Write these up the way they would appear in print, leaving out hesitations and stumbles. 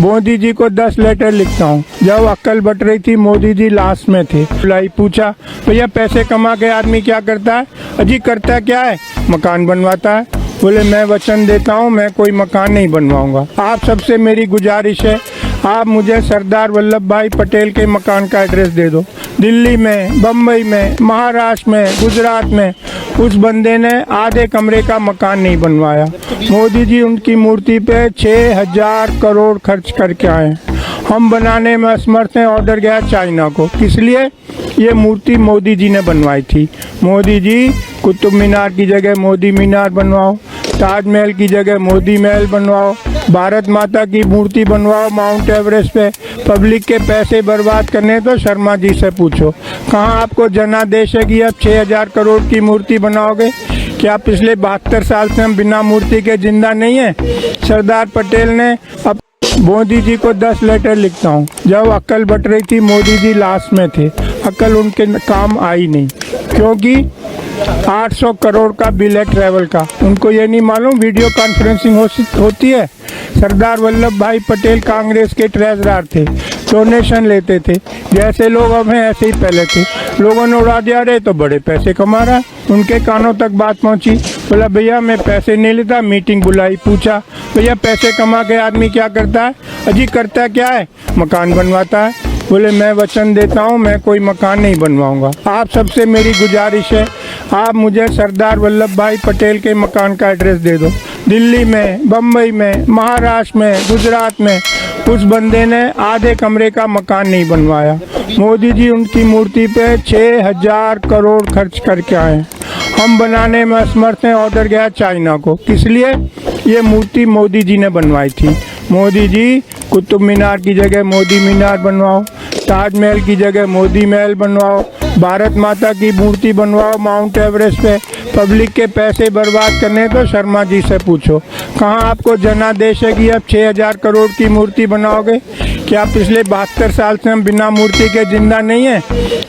मोदी जी को 10 लेटर लिखता हूँ। जब अक्ल बट रही थी मोदी जी लास्ट में थे, बुलाई पूछा भैया पैसे कमा के आदमी क्या करता है? अजी करता क्या है? मकान बनवाता है। बोले मैं वचन देता हूँ मैं कोई मकान नहीं बनवाऊंगा। आप सबसे मेरी गुजारिश है, आप मुझे सरदार वल्लभ भाई पटेल के मकान का एड्रेस दे दो। दिल्ली में, बम्बई में, महाराष्ट्र में, गुजरात में उस बंदे ने आधे कमरे का मकान नहीं बनवाया। मोदी जी उनकी मूर्ति पे 6000 करोड़ खर्च करके आए। हम बनाने में असमर्थ हैं। ऑर्डर गया चाइना को। किस लिए? ये मूर्ति मोदी जी ने बनवाई थी। मोदी जी कुतुब मीनार की जगह मोदी मीनार बनवाओ, ताजमहल की जगह मोदी महल बनवाओ, भारत माता की मूर्ति बनवाओ माउंट एवरेस्ट पे। पब्लिक के पैसे बर्बाद करने तो शर्मा जी से पूछो। कहाँ आपको जनादेश है कि अब 6000 करोड़ की मूर्ति बनाओगे? क्या पिछले 72 साल से हम बिना मूर्ति के जिंदा नहीं है? सरदार पटेल ने अब मोदी जी को 10 लेटर लिखता हूँ। जब अक्ल बट रही थी मोदी जी लास्ट में थे, अक्ल उनके काम आई नहीं, क्योंकि 800 करोड़ का बिल है ट्रैवल का। उनको ये नहीं मालूम वीडियो कॉन्फ्रेंसिंग होती है। सरदार वल्लभ भाई पटेल कांग्रेस के ट्रेजरर थे, डोनेशन लेते थे। जैसे लोग अब हैं ऐसे ही पहले थे। लोगों ने उड़ा दिया, अरे तो बड़े पैसे कमा रहा है। उनके कानों तक बात पहुंची। बोला भैया मैं पैसे नहीं लेता। मीटिंग बुलाई, पूछा भैया पैसे कमा के आदमी क्या करता है? अजी करता क्या है? मकान बनवाता है। बोले मैं वचन देता हूँ मैं कोई मकान नहीं बनवाऊंगा। आप सबसे मेरी गुजारिश है, आप मुझे सरदार वल्लभ भाई पटेल के मकान का एड्रेस दे दो। दिल्ली में, बम्बई में, महाराष्ट्र में, गुजरात में उस बंदे ने आधे कमरे का मकान नहीं बनवाया। मोदी जी उनकी मूर्ति पे 6000 करोड़ खर्च करके आए। हम बनाने में असमर्थ हैं। ऑर्डर गया चाइना को। किस लिए? ये मूर्ति मोदी जी ने बनवाई थी। मोदी जी कुतुब मीनार की जगह मोदी मीनार बनवाओ, ताजमहल की जगह मोदी महल बनवाओ, भारत माता की मूर्ति बनवाओ माउंट एवरेस्ट पे। पब्लिक के पैसे बर्बाद करने तो शर्मा जी से पूछो। कहाँ आपको जनादेश है कि अब 6000 करोड़ की मूर्ति बनाओगे? क्या पिछले 72 साल से हम बिना मूर्ति के जिंदा नहीं है?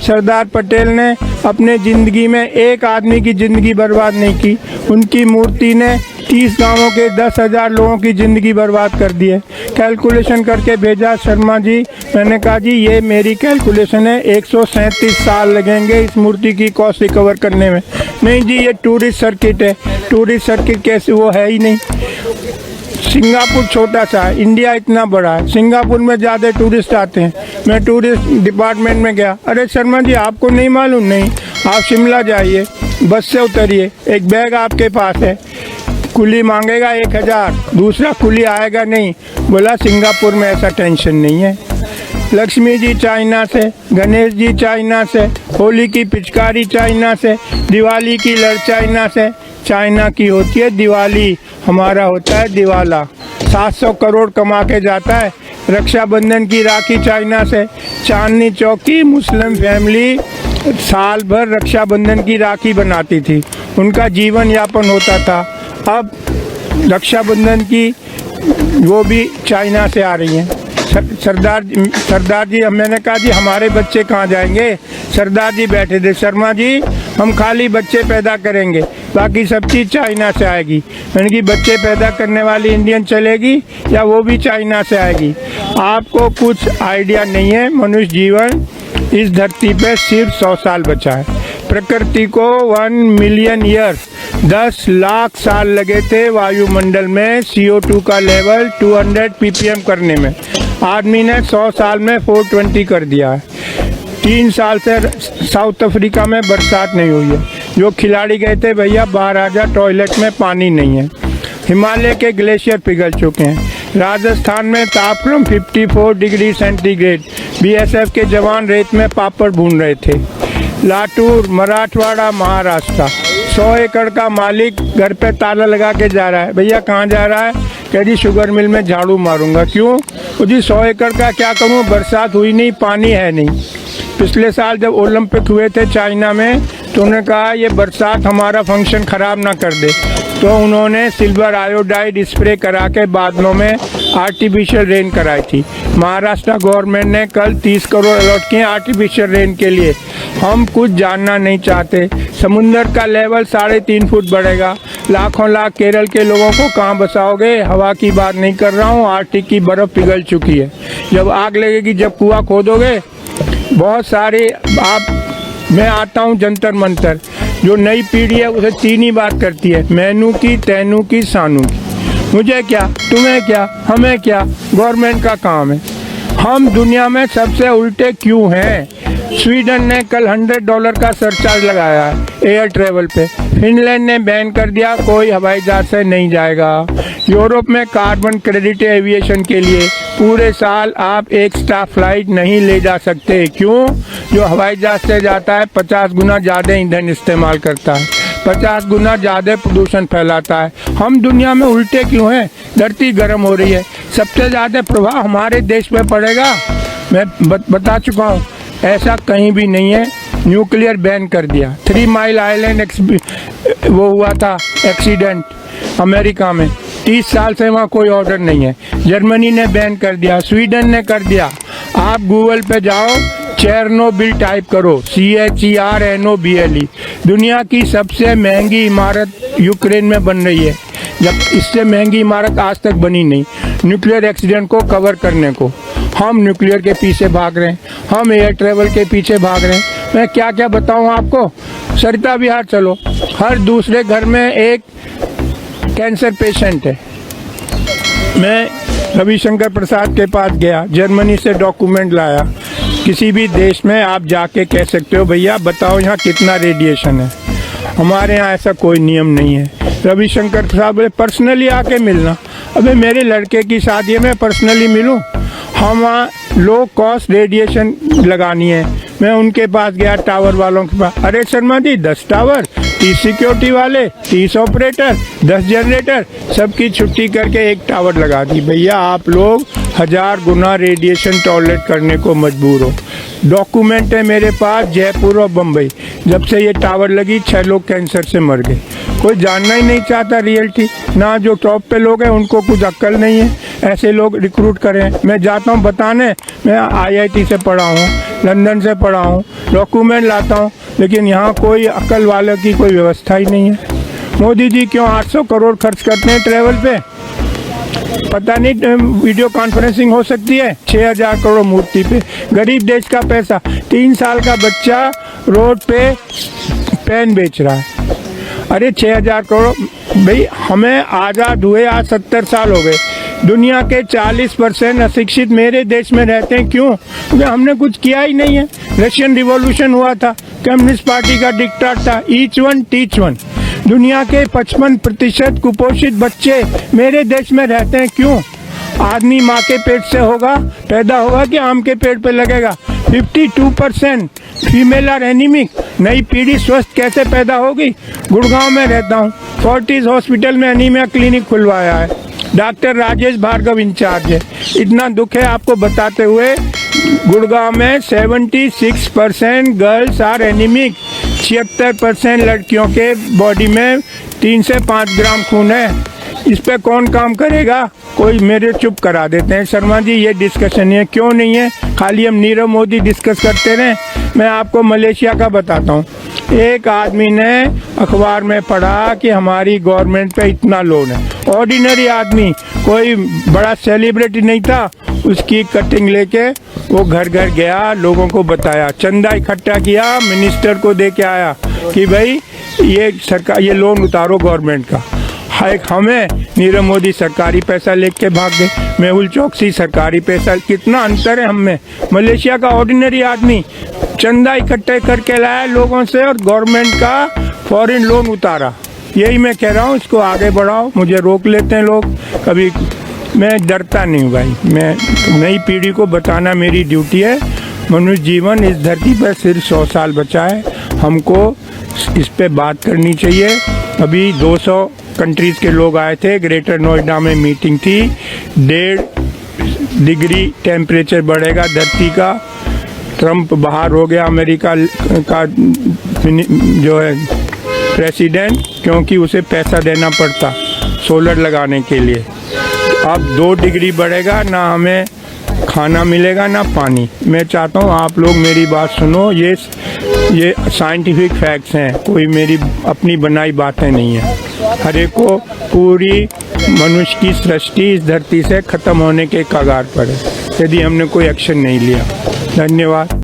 सरदार पटेल ने अपने ज़िंदगी में एक आदमी की ज़िंदगी बर्बाद नहीं की। उनकी मूर्ति ने 30 गांवों के 10,000 लोगों की ज़िंदगी बर्बाद कर दी है। कैलकुलेशन करके भेजा शर्मा जी। मैंने कहा जी ये मेरी कैलकुलेशन है, 137 साल लगेंगे इस मूर्ति की कॉस्ट रिकवर करने में। नहीं जी ये टूरिस्ट सर्किट है। टूरिस्ट सर्किट कैसे? वो है ही नहीं। सिंगापुर छोटा सा है, इंडिया इतना बड़ा है। सिंगापुर में ज़्यादा टूरिस्ट आते हैं। मैं टूरिस्ट डिपार्टमेंट में गया, अरे शर्मा जी आपको नहीं मालूम? नहीं, आप शिमला जाइए, बस से उतरिए, एक बैग आपके पास है, कुली मांगेगा 1000, दूसरा कुली आएगा नहीं। बोला सिंगापुर में ऐसा टेंशन नहीं है। लक्ष्मी जी चाइना से, गणेश जी चाइना से, होली की पिचकारी चाइना से, दिवाली की लड़ चाइना से। चाइना की होती है दिवाली, हमारा होता है दिवाला। 700 करोड़ कमा के जाता है। रक्षाबंधन की राखी चाइना से। चांदनी चौक की मुस्लिम फैमिली साल भर रक्षाबंधन की राखी बनाती थी, उनका जीवन यापन होता था। अब रक्षाबंधन की वो भी चाइना से आ रही हैं। सरदार जी, मैंने कहा जी हमारे बच्चे कहाँ जाएंगे? सरदार जी बैठे थे, शर्मा जी हम खाली बच्चे पैदा करेंगे, बाकी सब चीज़ चाइना से आएगी। मैंने कि बच्चे पैदा करने वाली इंडियन चलेगी या वो भी चाइना से आएगी? आपको कुछ आइडिया नहीं है। मनुष्य जीवन इस धरती पे सिर्फ 100 साल बचा है। प्रकृति को 1 मिलियन ईयर्स 10 लाख साल लगे थे वायुमंडल में CO2 का लेवल 200 ppm करने में। आदमी ने 100 साल में 420 कर दिया है। 3 साल से साउथ अफ्रीका में बरसात नहीं हुई है। जो खिलाड़ी गए थे भैया बाहर आ जा, टॉयलेट में पानी नहीं है। हिमालय के ग्लेशियर पिघल चुके हैं। राजस्थान में तापक्रम 54 डिग्री सेंटीग्रेड। BSF के जवान रेत में पापड़ भून रहे थे। लातूर, मराठवाड़ा, महाराष्ट्र, 100 एकड़ का मालिक घर पे ताला लगा के जा रहा है। भैया कहाँ जा रहा है? कह जी शुगर मिल में झाड़ू मारूंगा। क्यों? जी 100 एकड़ का क्या करूँ, बरसात हुई नहीं, पानी है नहीं। पिछले साल जब ओलंपिक हुए थे चाइना में तो उन्होंने कहा ये बरसात हमारा फंक्शन ख़राब ना कर दे, तो तो उन्होंने सिल्वर आयोडाइड स्प्रे करा के बादलों में आर्टिफिशियल रेन कराई थी। महाराष्ट्र गवर्नमेंट ने कल 30 करोड़ अलॉट किए आर्टिफिशियल रेन के लिए। हम कुछ जानना नहीं चाहते। समुंदर का लेवल 3.5 फुट बढ़ेगा। लाखों लाख केरल के लोगों को कहाँ बसाओगे? हवा की बात नहीं कर रहा हूँ, आर्कटिक की बर्फ पिघल चुकी है। जब आग लगेगी, जब कुआं खोदोगे, बहुत सारे मैं आता हूँ जंतर मंतर। जो नई पीढ़ी है उसे 3 ही बात करती है, मैनू की, तैनू की, सानू की। मुझे क्या, तुम्हें क्या, हमें क्या, गवर्नमेंट का काम है। हम दुनिया में सबसे उल्टे क्यों हैं? स्वीडन ने कल $100 का सरचार्ज लगाया है एयर ट्रेवल पे। फिनलैंड ने बैन कर दिया, कोई हवाई जहाज से नहीं जाएगा। यूरोप में कार्बन क्रेडिट एविएशन के लिए पूरे साल आप एक स्टाफ फ्लाइट नहीं ले जा सकते। क्यों? जो हवाई जहाज से जाता है 50 गुना ज़्यादा ईंधन इस्तेमाल करता है, 50 गुना ज़्यादा प्रदूषण फैलाता है। हम दुनिया में उल्टे क्यों हैं? धरती गर्म हो रही है, सबसे ज़्यादा प्रभाव हमारे देश में पड़ेगा। मैं बता चुका हूँ, ऐसा कहीं भी नहीं है। न्यूक्लियर बैन कर दिया। 3 माइल आइलैंड वो हुआ था एक्सीडेंट अमेरिका में, 30 साल से वहाँ कोई ऑर्डर नहीं है। जर्मनी ने बैन कर दिया, स्वीडन ने कर दिया। आप गूगल पे जाओ, चेरनोबिल टाइप करो, CHERNOBIL। दुनिया की सबसे महंगी इमारत यूक्रेन में बन रही है, जब इससे महंगी इमारत आज तक बनी नहीं। न्यूक्लियर एक्सीडेंट को कवर करने को हम न्यूक्लियर के पीछे भाग रहे हैं, हम एयर ट्रेवल के पीछे भाग रहे हैं। मैं क्या क्या बताऊं आपको? सरिता विहार चलो, हर दूसरे घर में एक कैंसर पेशेंट है। मैं रविशंकर प्रसाद के पास गया, जर्मनी से डॉक्यूमेंट लाया। किसी भी देश में आप जाके कह सकते हो, भैया बताओ यहाँ कितना रेडिएशन है। हमारे यहाँ ऐसा कोई नियम नहीं है। रविशंकर प्रसाद बोले पर्सनली आके मिलना। अबे मेरे लड़के की शादी है, मैं पर्सनली मिलूँ? हम वहाँ लो कॉस्ट रेडिएशन लगानी है। मैं उनके पास गया, टावर वालों के पास। अरे शर्मा जी, 10 टावर, 30 सिक्योरिटी वाले, 30 ऑपरेटर, 10 जनरेटर, सबकी छुट्टी करके एक टावर लगा दी। भैया आप लोग 1000 गुना रेडिएशन टॉलरेट करने को मजबूर हो। डॉक्यूमेंट है मेरे पास, जयपुर और बम्बई। जब से ये टावर लगी 6 लोग कैंसर से मर गए। कोई जानना ही नहीं चाहता रियलिटी। ना जो टॉप पे लोग हैं उनको कुछ अक्ल नहीं है, ऐसे लोग रिक्रूट करें। मैं जाता हूँ बताने, मैं IIT से पढ़ा हूँ, लंदन से पढ़ा हूँ, डॉक्यूमेंट लाता हूँ, लेकिन यहाँ कोई अक्ल वाले की कोई व्यवस्था ही नहीं है। मोदी जी क्यों 800 करोड़ खर्च करते हैं ट्रेवल पे? पता नहीं वीडियो कॉन्फ्रेंसिंग हो सकती है। 6000 करोड़ मूर्ति पे, गरीब देश का पैसा। 3 साल का बच्चा रोड पे पेन बेच रहा है। अरे 6000 करोड़ भाई, हमें आज़ाद हुए आज 70 साल हो गए। दुनिया के 40% अशिक्षित मेरे देश में रहते हैं। क्यों? क्योंकि हमने कुछ किया ही नहीं है। रशियन रिवॉल्यूशन हुआ था, कम्युनिस्ट पार्टी का डिक्टेट था, ईच वन टीच वन। दुनिया के 55% कुपोषित बच्चे मेरे देश में रहते हैं। क्यों? आदमी माँ के पेट से पैदा होगा कि आम के पेड़ पे लगेगा। 52% फीमेल आर एनीमिक। नई पीढ़ी स्वस्थ कैसे पैदा होगी? गुड़गांव में रहता हूँ, फोर्टिस हॉस्पिटल में एनीमिया क्लिनिक खुलवाया है, डॉक्टर राजेश भार्गव इंचार्ज है। इतना दुख है आपको बताते हुए, गुड़गांव में 76% गर्ल्स आर एनीमिक। 76% लड़कियों के बॉडी में 3 से 5 ग्राम खून है। इस पे कौन काम करेगा? कोई मेरे चुप करा देते हैं। शर्मा जी ये डिस्कशन है, क्यों नहीं है? खाली हम नीरव मोदी डिस्कस करते रहे। मैं आपको मलेशिया का बताता हूँ। एक आदमी ने अखबार में पढ़ा कि हमारी गवर्नमेंट पे इतना लोन है। ऑर्डिनरी आदमी, कोई बड़ा सेलिब्रिटी नहीं था। उसकी कटिंग लेके वो घर घर गया, लोगों को बताया, चंदा इकट्ठा किया, मिनिस्टर को दे के आया कि भाई ये सरकार, ये लोन उतारो गवर्नमेंट का। हमें नीरव मोदी सरकारी पैसा लेके भाग गए, मेहुल चौकसी सरकारी पैसा। कितना अंतर है हम में। मलेशिया का ऑर्डिनरी आदमी चंदा इकट्ठे करके लाया लोगों से और गवर्नमेंट का फॉरेन लोन उतारा। यही मैं कह रहा हूँ, इसको आगे बढ़ाओ। मुझे रोक लेते हैं लोग कभी, मैं डरता नहीं हूँ भाई। मैं नई पीढ़ी को बताना मेरी ड्यूटी है। मनुष्य जीवन इस धरती पर सिर्फ 100 साल बचा है, हमको इस पे बात करनी चाहिए। अभी 200 कंट्रीज़ के लोग आए थे, ग्रेटर नोएडा में मीटिंग थी। 1.5 डिग्री टेम्परेचर बढ़ेगा धरती का। ट्रम्प बाहर हो गया, अमेरिका का जो है प्रेसिडेंट, क्योंकि उसे पैसा देना पड़ता सोलर लगाने के लिए। अब 2 डिग्री बढ़ेगा, ना हमें खाना मिलेगा ना पानी। मैं चाहता हूँ आप लोग मेरी बात सुनो, ये साइंटिफिक फैक्ट्स हैं, कोई मेरी अपनी बनाई बातें नहीं है। हर एक को पूरी मनुष्य की सृष्टि इस धरती से ख़त्म होने के कगार पर है यदि हमने कोई एक्शन नहीं लिया। धन्यवाद।